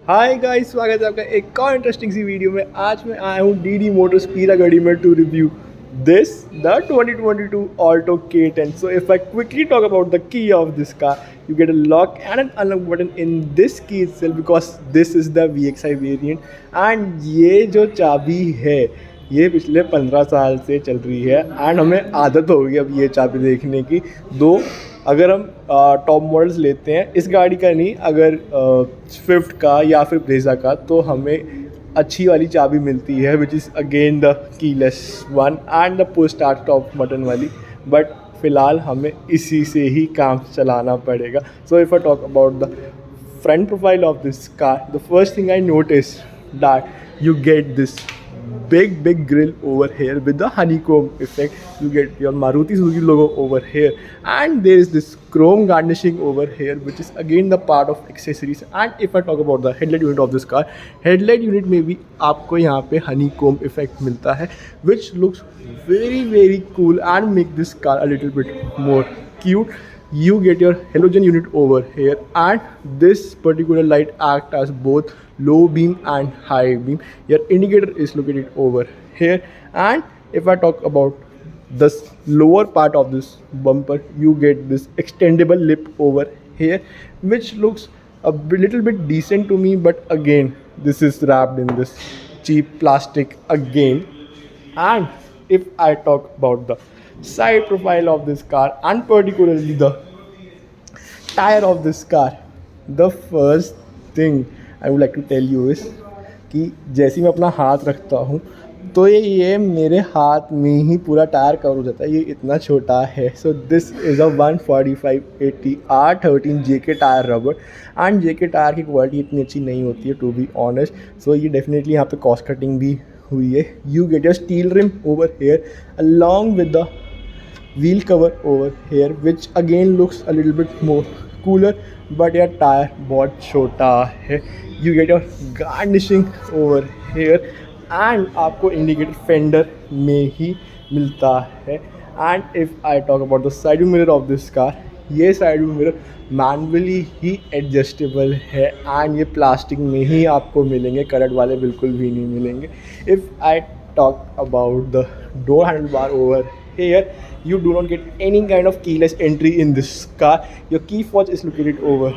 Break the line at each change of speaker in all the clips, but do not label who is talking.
Hi guys, स्वागत है आपका एक और इंटरेस्टिंग सी वीडियो में। आज मैं आया हूँ डीडी मोटर्स पीरा गाड़ी में to review this the 2022 Alto K10. So if I quickly talk about the key of this car, you get a lock and an unlock button in this key itself because this is the VXI variant. And ये जो चाबी है ये पिछले 15 साल से चल रही है एंड हमें आदत हो गई अब ये चाबी देखने की। दो अगर हम टॉप मॉडल्स लेते हैं इस गाड़ी का नहीं, अगर स्विफ्ट का या फिर ब्रेजा का, तो हमें अच्छी वाली चाबी मिलती है which is again the keyless one and the push start stop button वाली। बट फ़िलहाल हमें इसी से ही काम चलाना पड़ेगा। So if I talk about the front profile of this car, the first thing I noticed that you get this big grill over here with the honeycomb effect. You get your Maruti Suzuki logo over here, and there is this chrome garnishing over here, which is again the part of accessories. And if I talk about the headlight unit of this car, headlight unit में भी आपको यहाँ पे honeycomb effect मिलता है, which looks very cool and make this car a little bit more cute. You get your halogen unit over here, and this particular light act as both low beam and high beam. Your indicator is located over here, and if I talk about the lower part of this bumper, you get this extendable lip over here, which looks a little bit decent to me, but again this is wrapped in this cheap plastic again. And if I talk about the side profile of this car and particularly the tire of this car, the first thing I would like to tell you is कि जैसे मैं अपना हाथ रखता हूँ तो ये मेरे हाथ में ही पूरा टायर कवर हो जाता है, ये इतना छोटा है। So this is a 145/80 R13 JK tyre rubber, and JK tyre की क्वालिटी इतनी अच्छी नहीं होती है टू बी ऑनेस्ट। सो ये डेफिनेटली यहाँ पे कॉस्ट कटिंग भी हुई है। You get your steel rim over here along with the wheel cover over here, which again looks a little bit more cooler, but your tire बहुत छोटा है। You get your garnishing over here, and आपको indicator fender में ही मिलता है। And if I talk about the side view mirror of this car, ये side view mirror manually ही adjustable है and ये प्लास्टिक में ही आपको मिलेंगे, कलर्ड वाले बिल्कुल भी नहीं मिलेंगे। If I talk about the door handle bar over here, you do not get any kind of keyless entry in this car. Your key fob is located over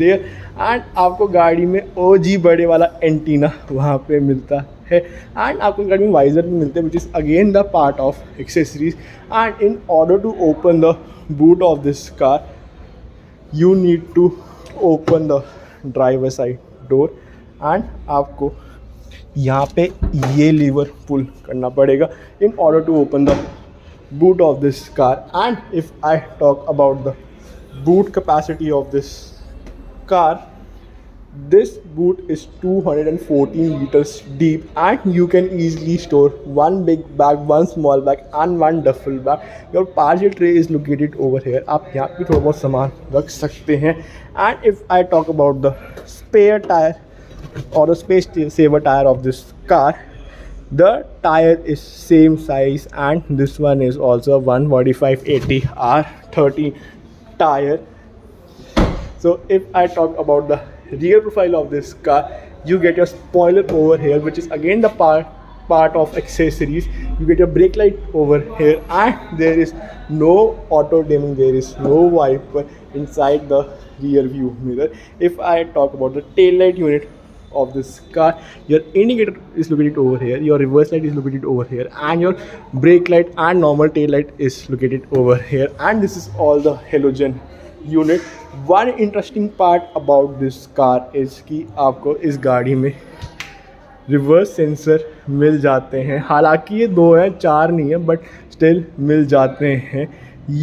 there, and आपको गाड़ी में OG बड़े वाला antenna वहाँ पे मिलता है, and आपको गाड़ी में वाइजर भी मिलते हैं which is again the part of accessories. And in order to open the boot of this car, you need to open the driver side door, and आपको यहाँ पे ये लीवर पुल करना पड़ेगा in order to open the boot of this car. And if I talk about the boot capacity of this car, this boot is 214 liters deep, and you can easily store one big bag, one small bag and one duffel bag. Your parcel tray is located over here. आप यहाँ पे थोड़ा बहुत सामान रख सकते हैं। And if I talk about the spare tire or the space saver tire of this car, the tire is same size, and this one is also 145/80 R13 tire. So if I talk about the rear profile of this car, you get your spoiler over here, which is again the part of accessories. You get your brake light over here, and there is no auto dimming, there is no wiper inside the rear view mirror. If I talk about the tail light unit of this car, your indicator is located over here, your reverse light is located over here, and your brake light and normal tail light is located over here. And this is all the halogen unit. One interesting part about this car is कि आपको इस गाड़ी में reverse sensor मिल जाते हैं। हालांकि ये 2 हैं, 4 नहीं है, बट स्टिल मिल जाते हैं।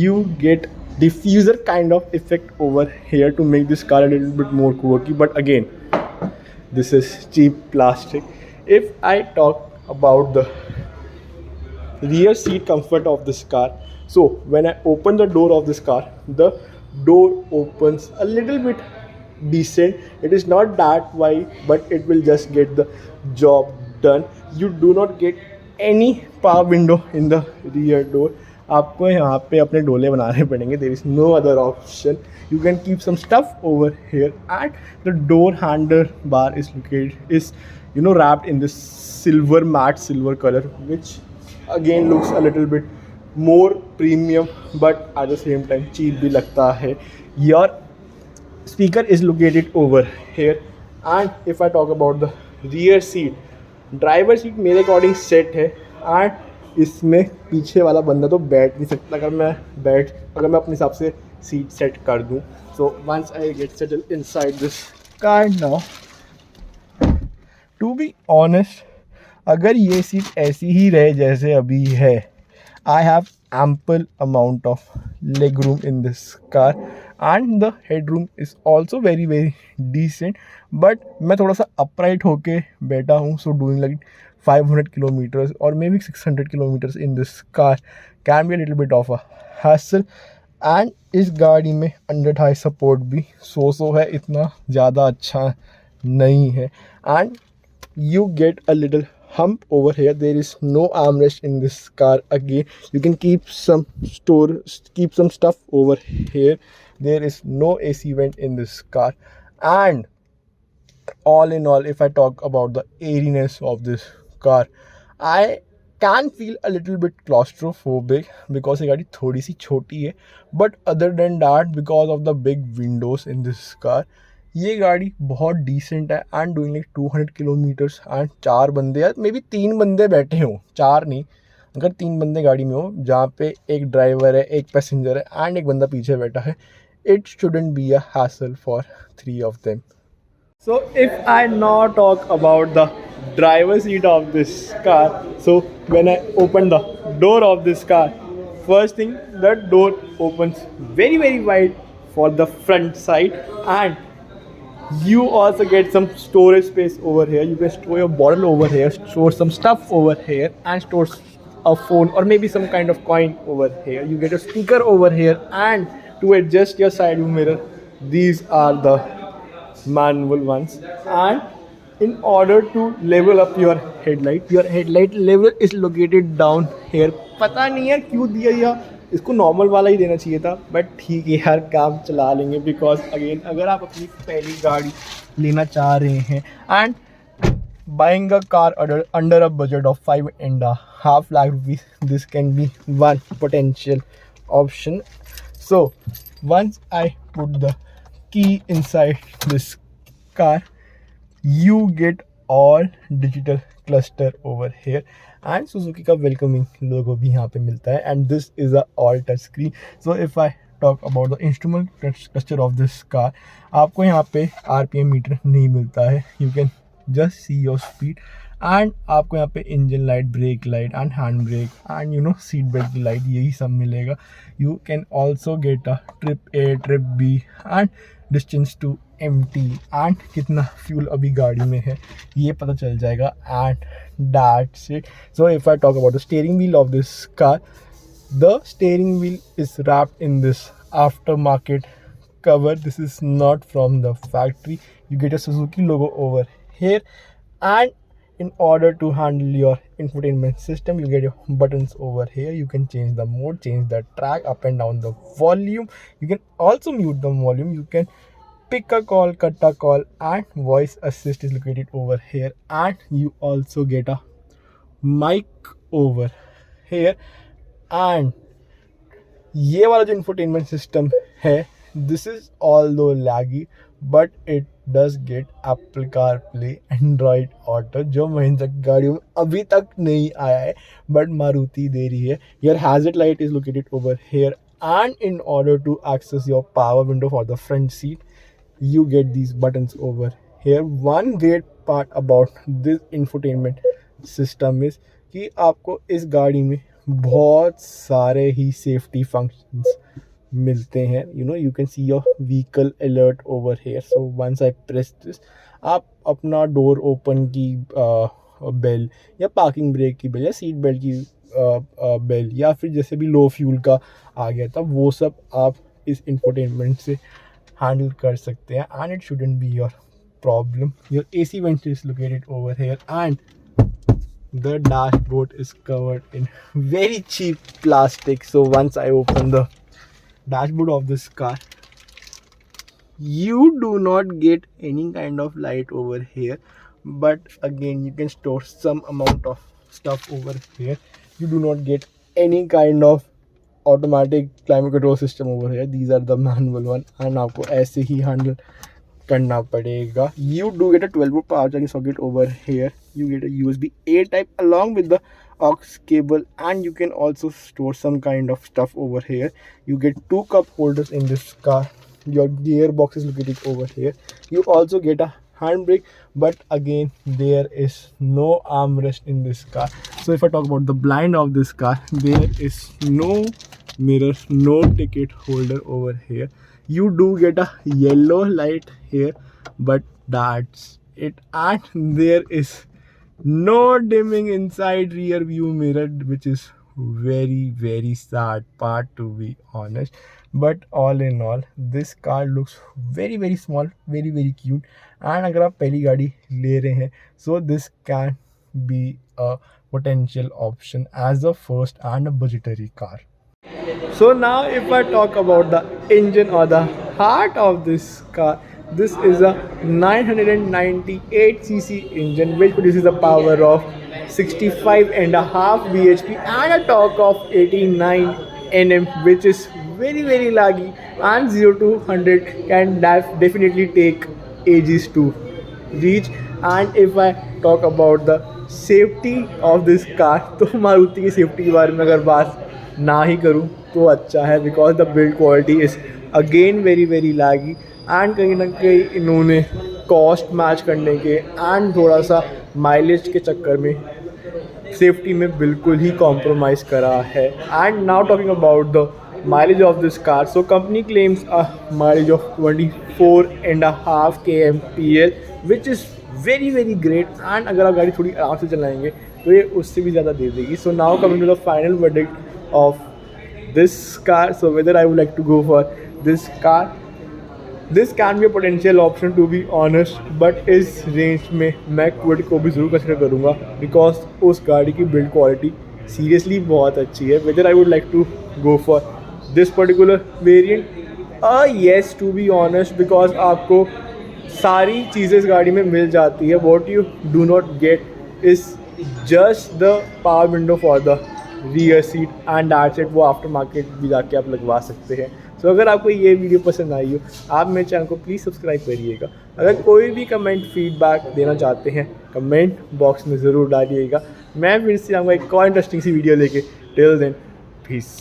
You get diffuser kind of effect over here to make this car a little bit more quirky, but again this is cheap plastic. If I talk about the rear seat comfort of this car, so when I open the door of this car, the door opens a little bit decent. It is not that wide, but it will just get the job done. You do not get any power window in the rear door, आपको यहाँ पे अपने डोले बनाने पड़ेंगे. There is no other option. You can keep some stuff over here, and the door handle bar is located is wrapped in this silver matte silver color, which again looks a little bit more premium, but at the same time cheap भी लगता है. Your speaker is located over here, and if I talk about the rear seat, driver seat मेरे according set है. And इसमें पीछे वाला बंदा तो बैठ नहीं सकता अगर मैं अपने हिसाब से सीट सेट कर दूं. So once I get settle inside this car now, to be honest, अगर ये सीट ऐसी ही रहे जैसे अभी है, I have ample amount of leg room in this car, and the headroom is also very very decent. But मैं थोड़ा सा upright होके बैठा हूँ, so doing like 500 kilometers or maybe 600 kilometers in this car can be a little bit of a hassle. And इस गाड़ी में under Thai support भी सो है, इतना ज़्यादा अच्छा नहीं है. And you get a little hump over here. There is no armrest in this car. Again, you can keep some stuff over here. There is no AC vent in this car. And all in all, if I talk about the airiness of this car, I can feel a little bit claustrophobic because ये गाड़ी थोड़ी सी छोटी है. But other than that, because of the big windows in this car, ये गाड़ी बहुत decent है. And doing like 200 kilometres. And 4 बंदे या मे बी 3 बंदे बैठे हों, 4 नहीं, अगर 3 बंदे गाड़ी में हो जहाँ पे एक ड्राइवर है, एक पैसेंजर है एंड एक बंदा पीछे बैठा है, it shouldn't be a hassle for 3 of them. So if I not talk about the driver seat of this car, so when I open the door of this car, first thing, the door opens very very wide for the front side, and you also get some storage space over here. You can store your bottle over here, store some stuff over here, and store a phone or maybe some kind of coin over here. You get a speaker over here, and to adjust your side view mirror, these are the manual ones. And in order to level up your headlight level is located down here. पता नहीं यार क्यों दिया, या इसको normal वाला ही देना चाहिए था, बट ठीक है यार, काम चला लेंगे. बिकॉज अगेन अगर आप अपनी पहली गाड़ी लेना चाह रहे हैं and buying a car under a budget of 5.5 lakh rupees, this can be one potential option. So once I put the key inside this car, you get all digital cluster over here, and Suzuki का welcoming logo भी यहाँ पे मिलता है. And this is a all touch screen. So if I talk about the instrument cluster of this car, आपको यहाँ पे RPM metre नहीं मिलता है. You can just see your speed, and आपको यहाँ पे engine light, brake light and hand brake and seat belt की लाइट, यही सब मिलेगा. You can also get a trip A, trip B and distance to empty, and कितना fuel अभी गाड़ी में है ये पता चल जाएगा. And that's it. So if I talk about the steering wheel of this car, the steering wheel is wrapped in this after market cover. This is not from the factory. You get a Suzuki logo over here, and in order to handle your infotainment system, you get your buttons over here. You can change the mode, change the track, up and down the volume. You can also mute the volume. You can pick a call, cut a call, and voice assist is located over here. And you also get a mic over here. And ये वाला जो infotainment system है, this is although laggy, but it does get Apple CarPlay, Android Auto, जो महिंद्रा गाड़ियों में अभी तक नहीं आया है, but Maruti दे रही है. Your hazard light is located over here, and in order to access your power window for the front seat, you get these buttons over here. One great part about this infotainment system is कि आपको इस गाड़ी में बहुत सारे ही safety functions मिलते हैं. you can see your vehicle alert over here. So once I press this, आप अपना डोर ओपन की बेल या पार्किंग ब्रेक की बेल या सीट बेल्ट की बेल या फिर जैसे भी लो फ्यूल का आ गया था, वो सब आप इस इंफोटेनमेंट से हैंडल कर सकते हैं. And it shouldn't be your problem. Your AC vent is located over here, and the dashboard is covered in very cheap plastic. So once I open the dashboard of this car, you do not get any kind of light over here, but again you can store some amount of stuff over here. You do not get any kind of automatic climate control system over here. These are the manual one, and आपको ऐसे ही handle करना पड़ेगा. You do get a 12-volt power charging socket over here. You get a USB A type along with the aux cable, and you can also store some kind of stuff over here. You get 2 cup holders in this car. Your gearbox is located over here. You also get a handbrake, but again there is no armrest in this car. So if I talk about the blind of this car, there is no mirror, no ticket holder over here. You do get a yellow light here, but that's it. And there is no dimming inside rear view mirror, which is very sad part, to be honest. But all in all, this car looks very small, very cute. And अगर आप पहली गाड़ी ले रहे हैं, so this can be a potential option as a first and a budgetary car. So now if I talk about the engine or the heart of this car, this is a 998cc engine which produces a power of 65.5 bhp and a torque of 89 Nm, which is very laggy, and 0 to 100 can definitely take ages to reach. And if I talk about the safety of this car, तो मारुति की safety के बारे में अगर बात ना ही करूँ तो अच्छा है, because the build quality is again very laggy. And कहीं ना कहीं इन्होंने कॉस्ट मैच करने के एंड थोड़ा सा माइलेज के चक्कर में सेफ्टी में बिल्कुल ही कॉम्प्रोमाइज़ करा है. And now talking about the mileage of this car, so company claims a mileage of 24.5 kmpl, which is very great. and अगर आप गाड़ी थोड़ी आराम से चलाएंगे तो ये उससे भी ज़्यादा दे देगी. so now coming to the final verdict of this car, so whether I would like to go for this car, this can be a potential option to be honest, but इस रेंज में मैं Kwid को भी ज़रूर consider करूँगा, because उस गाड़ी की बिल्ड क्वालिटी सीरियसली बहुत अच्छी है. whether I would like to go for this particular variant, yes to be honest, because आपको सारी चीज़ें इस गाड़ी में मिल जाती है. what you do not get is just the power window for the rear seat, and that's it. वो after market भी जाके आप लगवा सकते हैं. so अगर आपको ये वीडियो पसंद आई हो, आप मेरे चैनल को प्लीज़ सब्सक्राइब करिएगा. अगर कोई भी कमेंट फीडबैक देना चाहते हैं, कमेंट बॉक्स में ज़रूर डालिएगा. मैं फिर से आऊँगा एक और इंटरेस्टिंग सी वीडियो लेके. Till then, piece.